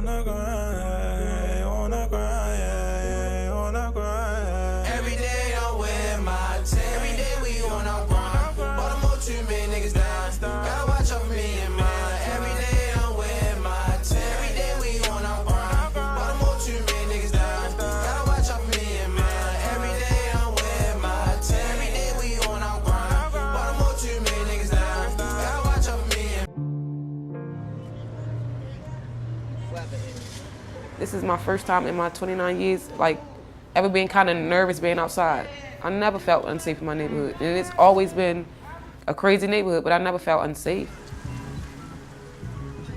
the grind, on the grind, yeah, on the grind. Every day I'm with my team. Every day we on our grind. Baltimore too many niggas down. Gotta watch out for me and mine. Every day I'm with my team. Every day we on our grind. Baltimore too many niggas down. Gotta watch out for me and mine. Every day I'm with my team. Every day we on our grind. Baltimore too many niggas down. Gotta watch out for me and This is my first time in my 29 years, ever being kind of nervous being outside. I never felt unsafe in my neighborhood. And it's always been a crazy neighborhood, but I never felt unsafe.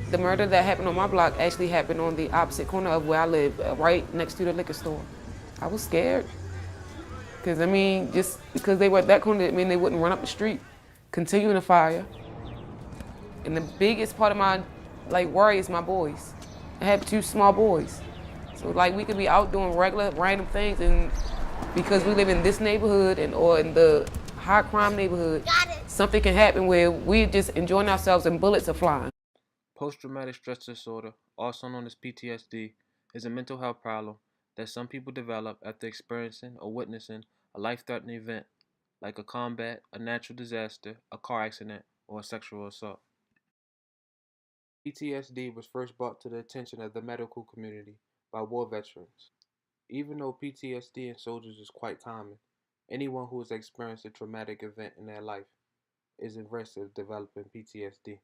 The murder that happened on my block actually happened on the opposite corner of where I live, right next to the liquor store. I was scared. Because, just because they were at that corner didn't mean they wouldn't run up the street, continuing the fire. And the biggest part of my worry is my boys. I have 2 small boys. So we could be out doing regular, random things, and because we live in this neighborhood or in the high crime neighborhood, something can happen where we're just enjoying ourselves and bullets are flying. Post-traumatic stress disorder, also known as PTSD, is a mental health problem that some people develop after experiencing or witnessing a life-threatening event like a combat, a natural disaster, a car accident, or a sexual assault. PTSD was first brought to the attention of the medical community by war veterans. Even though PTSD in soldiers is quite common, anyone who has experienced a traumatic event in their life is at risk of developing PTSD.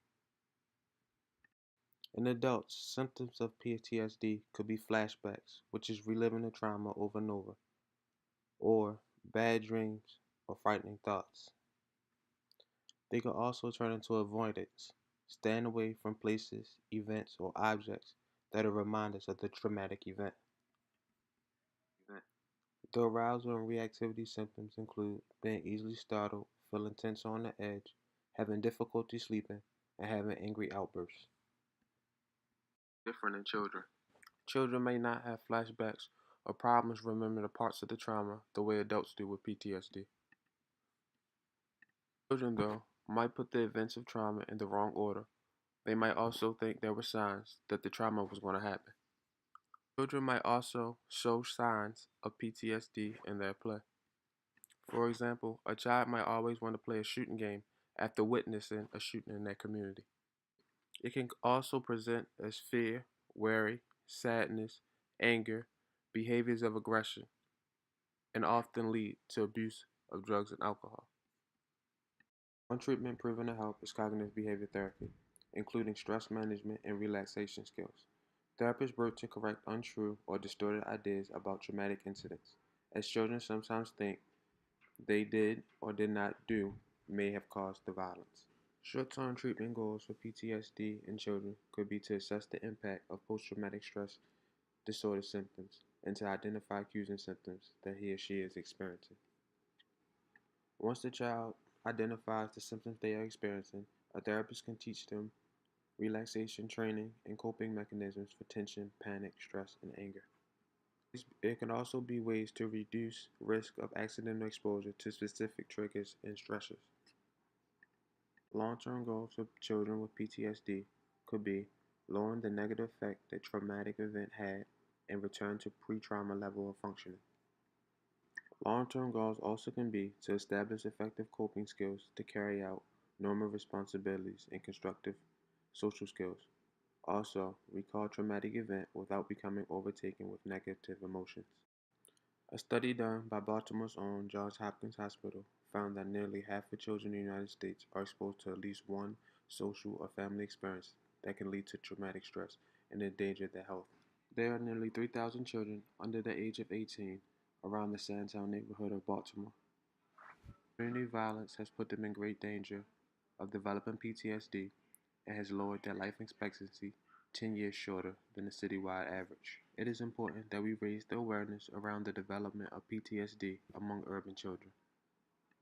In adults, symptoms of PTSD could be flashbacks, which is reliving the trauma over and over, or bad dreams or frightening thoughts. They could also turn into avoidance, staying away from places, events, or objects that are reminders of the traumatic event. The arousal and reactivity symptoms include being easily startled, feeling tense or on the edge, having difficulty sleeping, and having angry outbursts. Different in children. Children may not have flashbacks or problems remembering the parts of the trauma the way adults do with PTSD. Children, though, might put the events of trauma in the wrong order. They might also think there were signs that the trauma was going to happen. Children might also show signs of PTSD in their play. For example, a child might always want to play a shooting game after witnessing a shooting in their community. It can also present as fear, worry, sadness, anger, behaviors of aggression, and often lead to abuse of drugs and alcohol. One treatment proven to help is cognitive behavior therapy, including stress management and relaxation skills. Therapists work to correct untrue or distorted ideas about traumatic incidents, as children sometimes think they did or did not do may have caused the violence. Short-term treatment goals for PTSD in children could be to assess the impact of post-traumatic stress disorder symptoms and to identify cues and symptoms that he or she is experiencing. Once the child identifies the symptoms they are experiencing, a therapist can teach them relaxation training and coping mechanisms for tension, panic, stress, and anger. It can also be ways to reduce risk of accidental exposure to specific triggers and stressors. Long-term goals for children with PTSD could be lowering the negative effect the traumatic event had and return to pre-trauma level of functioning. Long-term goals also can be to establish effective coping skills to carry out normal responsibilities and constructive social skills. Also, recall traumatic event without becoming overtaken with negative emotions. A study done by Baltimore's own Johns Hopkins Hospital found that nearly half of children in the United States are exposed to at least one social or family experience that can lead to traumatic stress and endanger their health. There are nearly 3,000 children under the age of 18 around the Sandtown neighborhood of Baltimore. Community violence has put them in great danger of developing PTSD and has lowered their life expectancy 10 years shorter than the citywide average. It is important that we raise the awareness around the development of PTSD among urban children.